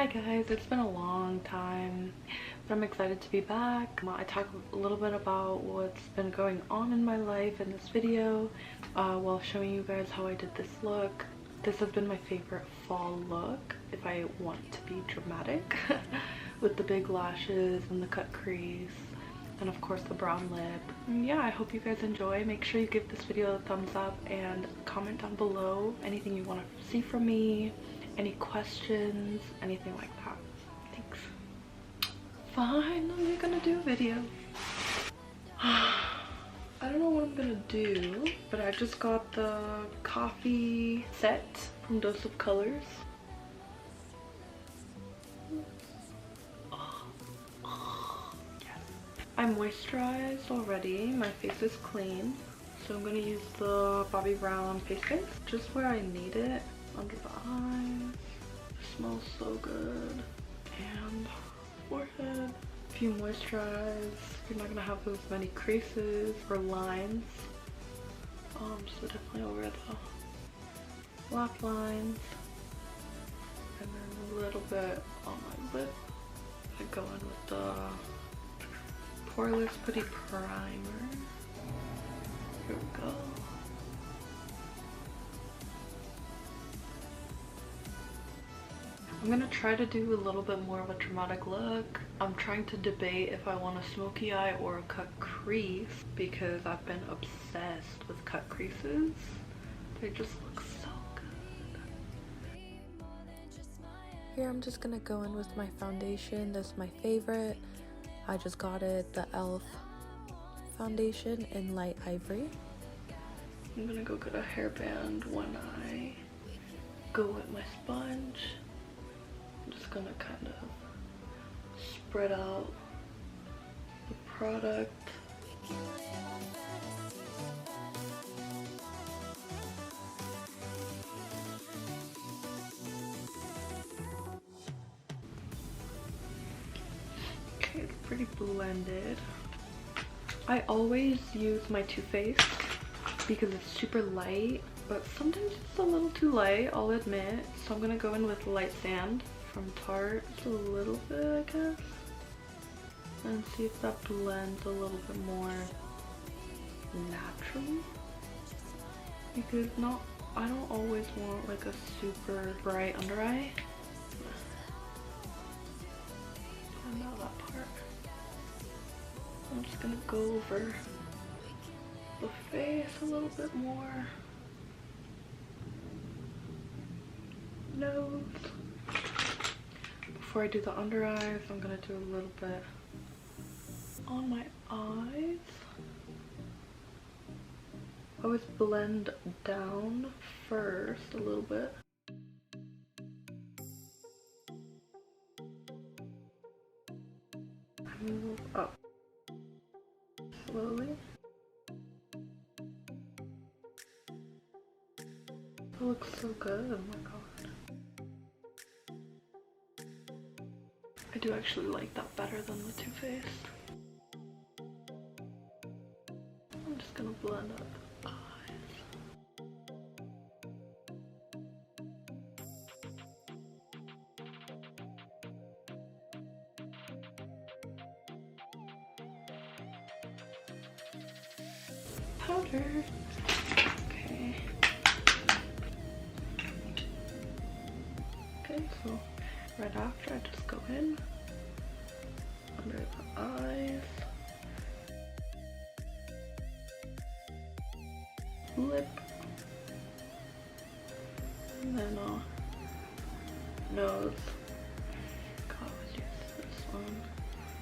Hi guys, it's been a long time, but I'm excited to be back. I talk a little bit about what's been going on in my life in this video while showing you guys how I did this look. This has been my favorite fall look if I want to be dramatic with the big lashes and the cut crease and of course the brown lip. And yeah, I hope you guys enjoy. Make sure you give this video a thumbs up and comment down below anything you want to see from me, any questions, anything like that. Thanks. Finally gonna do a video. I don't know what I'm gonna do, but I just got the coffee set from Dose of Colors. I'm moisturized already. My face is clean. So I'm gonna use the Bobbi Brown face base just where I need it. Under the eyes. It smells so good. And forehead. If you moisturize, you're not gonna have as many creases or lines. So definitely over the lap lines. And then a little bit on my lip. I go in with the Poreless Putty primer. Here we go. I'm gonna try to do a little bit more of a dramatic look. I'm trying to debate if I want a smoky eye or a cut crease because I've been obsessed with cut creases. They just look so good. Here I'm just gonna go in with my foundation. This is my favorite. I just got it, the e.l.f. foundation in light ivory. I'm gonna go get a hairband when I go with my sponge. I'm just gonna kind of spread out the product. Okay, it's pretty blended. I always use my Too Faced because it's super light, but sometimes it's a little too light, I'll admit. So I'm gonna go in with Light Sand from Tarte, just a little bit I guess, and see if that blends a little bit more naturally, because I don't always want like a super bright under eye. I know that part. I'm just gonna go over the face a little bit more. Nose. Before I do the under eyes, I'm gonna do a little bit on my eyes. I always blend down first a little bit. I move up slowly. It looks so good, oh my god. I do actually like that better than the Too Faced. I'm just gonna blend up the eyes. Powder. Okay. Okay, so right after I just go in under the eyes, lip, and then nose. God, let's use this one.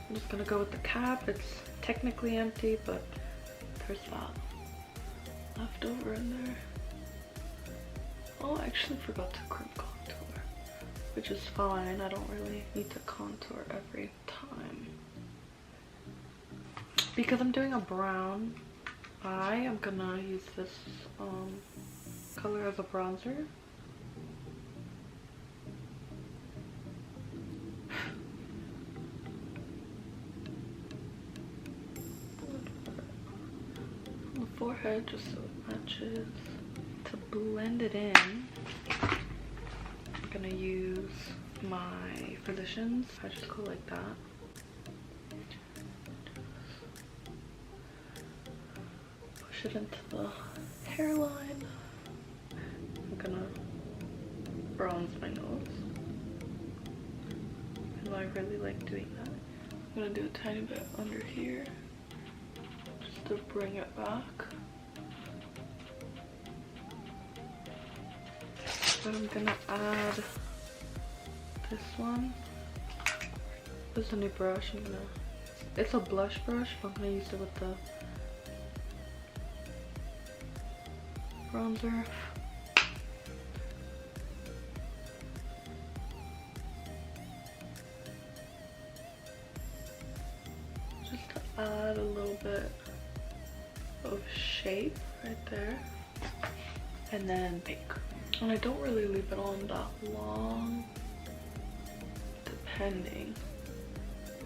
I'm just gonna go with the cap. It's technically empty, but there's that left over in there. Oh, I actually forgot to cream contour, which is fine. I don't really need to contour every time. Because I'm doing a brown eye, I'm gonna use this color as a bronzer. On the forehead, just so it matches. To blend it in, I'm gonna use my physicians. I just go like that. Push it into the hairline. I'm gonna bronze my nose. And I really like doing that. I'm gonna do a tiny bit under here just to bring it back. Then I'm gonna add this one. This is a new brush. It's a blush brush, but I'm gonna use it with the bronzer. Just to add a little bit of shape right there. And then bake. And I don't really leave it on that long, depending.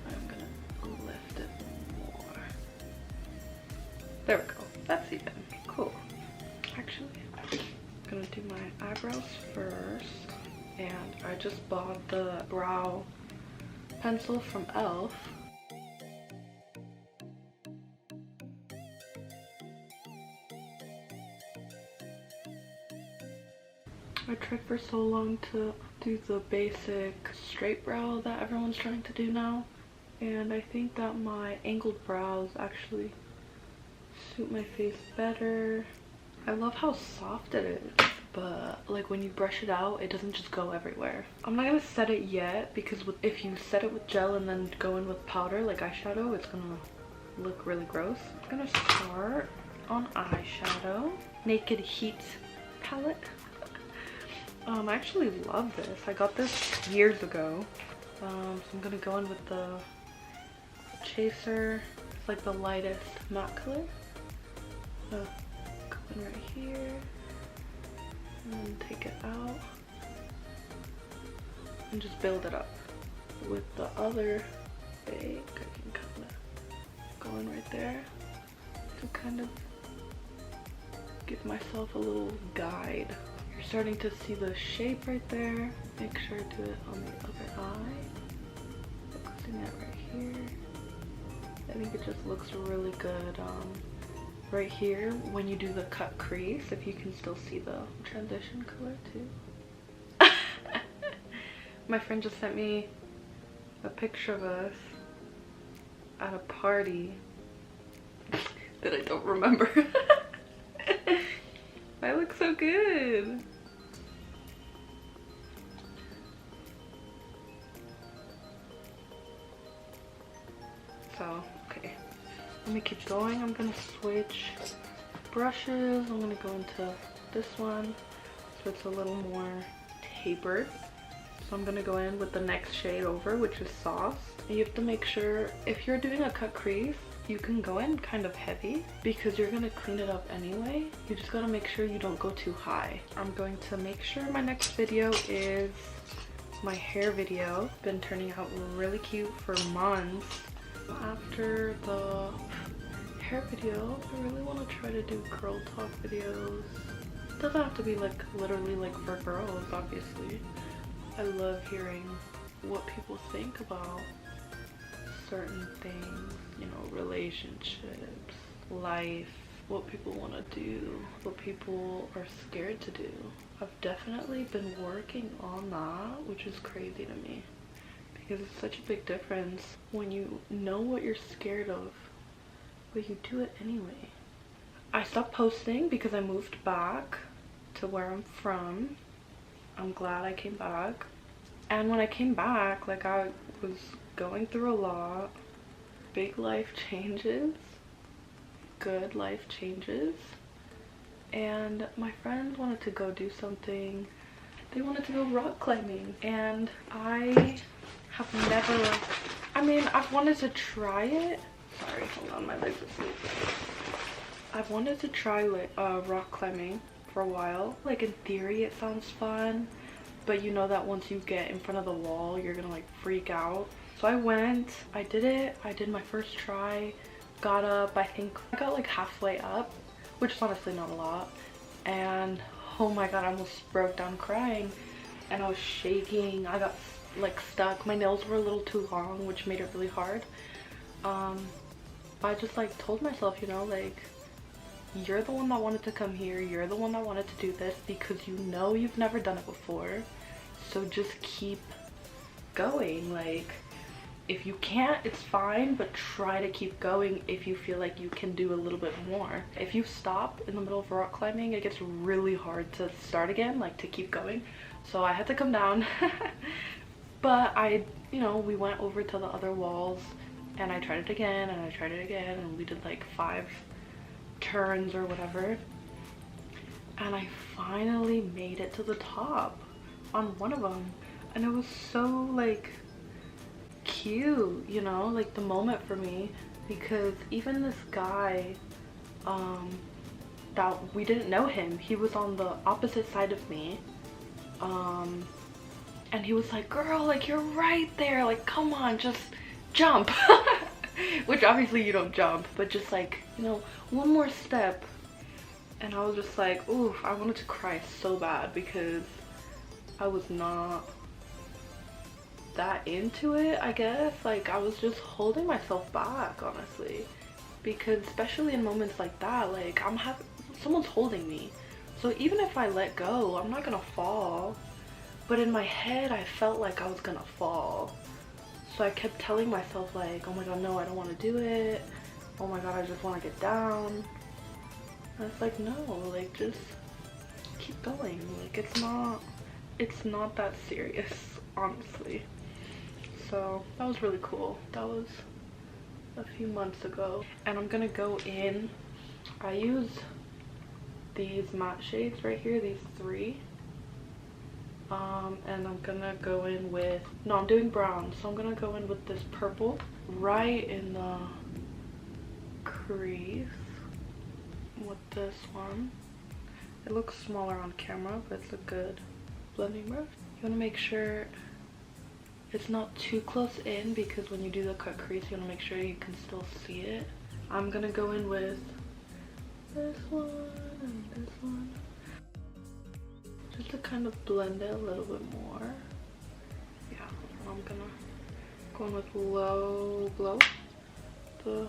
I'm gonna lift it more. There we go. That's even. Cool. Actually, I'm gonna do my eyebrows first. And I just bought the brow pencil from e.l.f. I tried for so long to do the basic straight brow that everyone's trying to do now, and I think that my angled brows actually suit my face better. I love how soft it is, but like when you brush it out, it doesn't just go everywhere. I'm not gonna set it yet because if you set it with gel and then go in with powder like eyeshadow, it's gonna look really gross. I'm gonna start on eyeshadow. Naked Heat palette. I actually love this. I got this years ago. So I'm gonna go in with the chaser. It's like the lightest matte color. Go in right here. And then take it out. And just build it up. With the other fake, I can kind of go in right there. To kind of give myself a little guide. You're starting to see the shape right there. Make sure to do it on the other eye. Focusing it right here. I think it just looks really good right here when you do the cut crease, if you can still see the transition color too. My friend just sent me a picture of us at a party that I don't remember. I look so good. So, okay. Let me keep going. I'm gonna switch brushes. I'm gonna go into this one. So it's a little more tapered. So I'm gonna go in with the next shade over, which is Sauce. And you have to make sure, if you're doing a cut crease, you can go in kind of heavy because you're gonna clean it up anyway. You just gotta make sure you don't go too high. I'm going to make sure my next video is my hair video. Been turning out really cute for months. After the hair video, I really want to try to do girl talk videos. It doesn't have to be like literally like for girls, obviously. I love hearing what people think about certain things, you know, relationships, life, what people want to do, what people are scared to do. I've definitely been working on that, which is crazy to me because it's such a big difference when you know what you're scared of, but you do it anyway. I stopped posting because I moved back to where I'm from. I'm glad I came back. And when I came back, like, I was going through a lot. Big life changes, good life changes, and my friends wanted to go do something. They wanted to go rock climbing, and I have never, I mean, I've wanted to try it. Sorry, hold on, my legs are asleep. I've wanted to try rock climbing for a while. Like, in theory it sounds fun, but you know that once you get in front of the wall, you're gonna like freak out. So I went, I did it, I did my first try, got up, I think I got like halfway up, which is honestly not a lot, and oh my god, I almost broke down crying, and I was shaking. I got like stuck. My nails were a little too long, which made it really hard. I just like told myself, you know, like, you're the one that wanted to come here, you're the one that wanted to do this, because you know you've never done it before, so just keep going. Like, if you can't, it's fine, but try to keep going if you feel like you can do a little bit more. If you stop in the middle of rock climbing, it gets really hard to start again, like to keep going. So I had to come down. But you know, we went over to the other walls and I tried it again and I tried it again, and we did like 5 turns or whatever, and I finally made it to the top on one of them, and it was so like cute, you know, like the moment for me, because even this guy that we didn't know him, he was on the opposite side of me, and he was like, girl, like you're right there, like come on, just jump. Which obviously you don't jump, but just like, you know, one more step. And I was just like, oof, I wanted to cry so bad because I was not that into it, I guess. Like, I was just holding myself back, honestly, because especially in moments like that, like someone's holding me, so even if I let go, I'm not gonna fall. But in my head I felt like I was gonna fall. So I kept telling myself like, oh my god, no, I don't want to do it. Oh my god, I just want to get down. And it's like, no, like just keep going. Like it's not that serious, honestly. So that was really cool. That was a few months ago. And I'm gonna go in. I use these matte shades right here, these 3. And I'm gonna go in with, no, I'm doing brown, so I'm gonna go in with this purple right in the crease with this one. It looks smaller on camera, but it's a good blending brush. You want to make sure it's not too close in, because when you do the cut crease, you want to make sure you can still see it. I'm gonna go in with this one and this one, just to kind of blend it a little bit more. Yeah, I'm gonna go in with low glow, the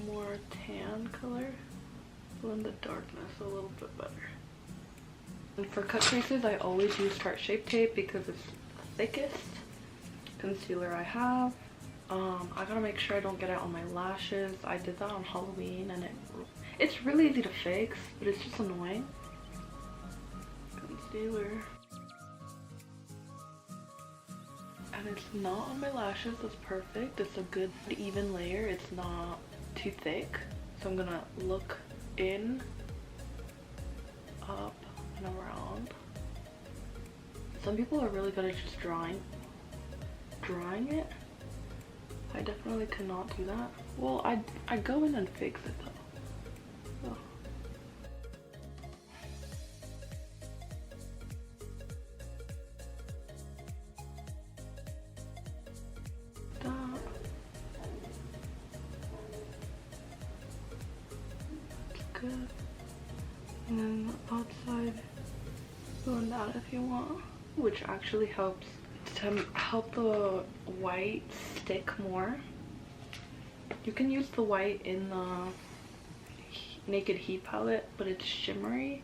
more tan color, blend the darkness a little bit better. And for cut creases, I always use Tarte Shape Tape because it's the thickest concealer I have. I gotta make sure I don't get it on my lashes. I did that on Halloween and it's really easy to fix, but it's just annoying. Concealer. And it's not on my lashes, that's perfect. It's a good even layer, it's not too thick. So I'm gonna look in, up, and around. Some people are really good at just drawing it. I definitely could not do that. Well, I go in and fix it though. Oh. Good. And then the outside, blend out if you want, which actually helps to help the white stick more. You can use the white in the Naked Heat palette, but it's shimmery,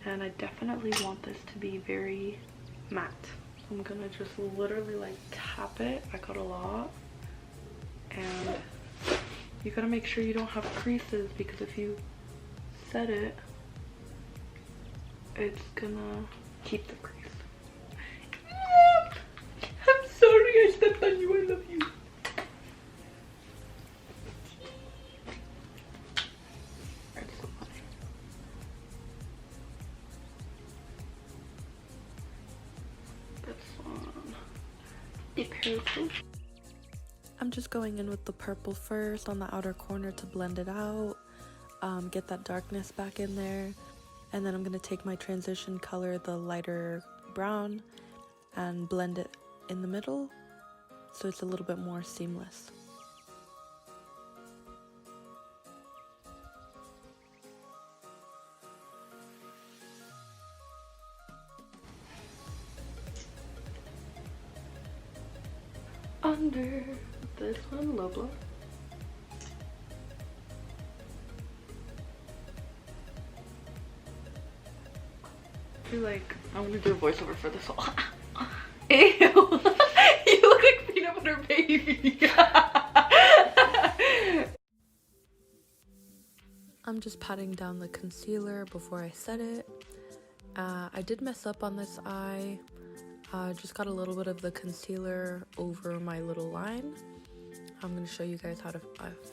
and I definitely want this to be very matte. So I'm gonna just literally like tap it. I got a lot, and you gotta make sure you don't have creases, because if you set it, it's gonna keep the crease. I'm sorry I stepped on you, I love you. That's so funny. This one, the purple. I'm just going in with the purple first on the outer corner to blend it out. Get that darkness back in there, and then I'm gonna take my transition color, the lighter brown, and blend it in the middle so it's a little bit more seamless. under this one, low blow. I feel like I'm gonna do a voiceover for this whole. Ew! You look like peanut butter baby. I'm just patting down the concealer before I set it. I did mess up on this eye. Just got a little bit of the concealer over my little line. I'm going to show you guys how to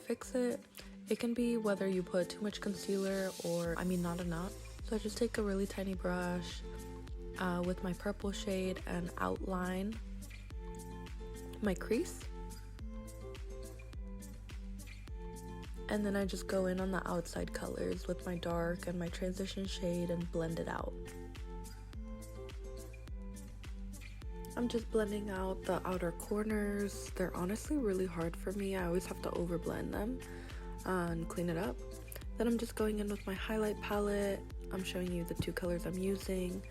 fix it. It can be whether you put too much concealer or, not enough. So I just take a really tiny brush with my purple shade and outline my crease. And then I just go in on the outside colors with my dark and my transition shade and blend it out. I'm just blending out the outer corners. They're honestly really hard for me. I always have to overblend them and clean it up. Then I'm just going in with my highlight palette. I'm showing you the two colors I'm using.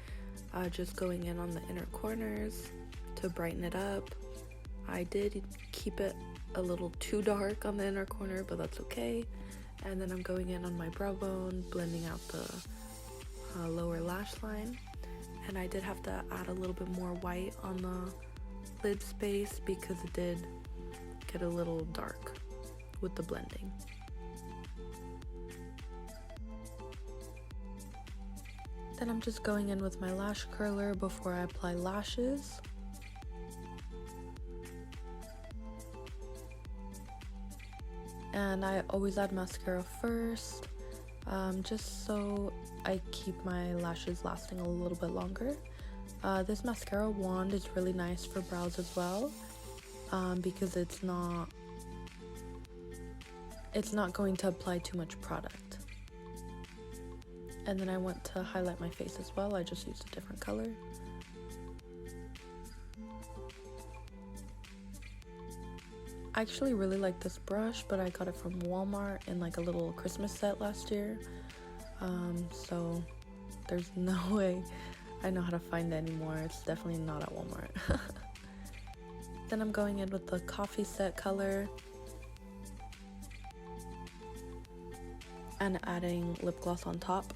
Just going in on the inner corners to brighten it up. I did keep it a little too dark on the inner corner, but that's okay. And then I'm going in on my brow bone, blending out the lower lash line. And I did have to add a little bit more white on the lid space because it did get a little dark with the blending. Then I'm just going in with my lash curler before I apply lashes. And I always add mascara first, just so I keep my lashes lasting a little bit longer. This mascara wand is really nice for brows as well, because it's not going to apply too much product. And then I want to highlight my face as well. I just used a different color. I actually really like this brush, but I got it from Walmart in like a little Christmas set last year. So there's no way I know how to find it anymore. It's definitely not at Walmart. Then I'm going in with the coffee set color and adding lip gloss on top.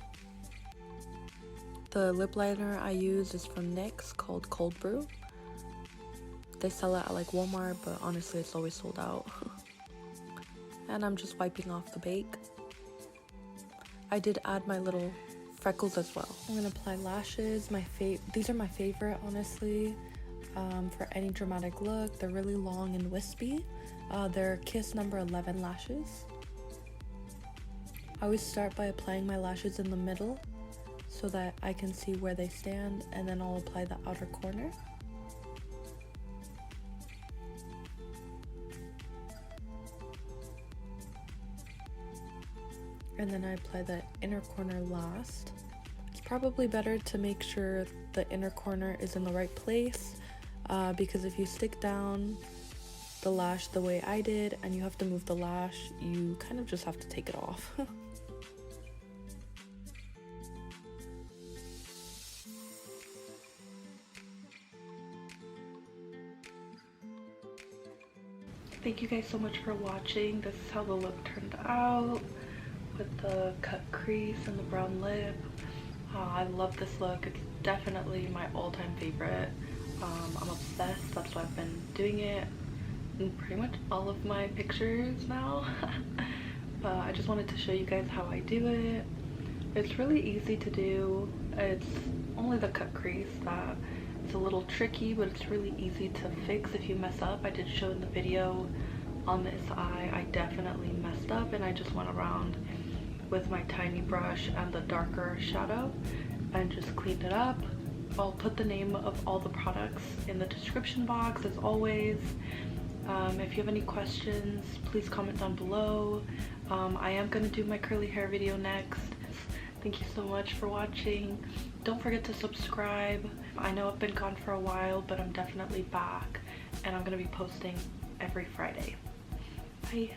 The lip liner I use is from NYX called Cold Brew. They sell it at like Walmart, but honestly it's always sold out. And I'm just wiping off the bake. I did add my little freckles as well. I'm gonna apply lashes. These are my favorite, honestly, for any dramatic look. They're really long and wispy. They're Kiss number 11 lashes. I always start by applying my lashes in the middle so that I can see where they stand, and then I'll apply the outer corner. And then I apply the inner corner last. It's probably better to make sure the inner corner is in the right place, because if you stick down the lash the way I did and you have to move the lash, you kind of just have to take it off. Thank you guys so much for watching. This is how the look turned out with the cut crease and the brown lip. I love this look. It's definitely my all-time favorite. I'm obsessed. That's why I've been doing it in pretty much all of my pictures now. But I just wanted to show you guys how I do it. It's really easy to do. It's only the cut crease that it's a little tricky, but it's really easy to fix if you mess up. I did show in the video on this eye I definitely messed up, and I just went around with my tiny brush and the darker shadow and just cleaned it up. I'll put the name of all the products in the description box as always. If you have any questions, please comment down below. I am going to do my curly hair video next. Thank you so much for watching. Don't forget to subscribe. I know I've been gone for a while, but I'm definitely back, and I'm going to be posting every Friday. Bye.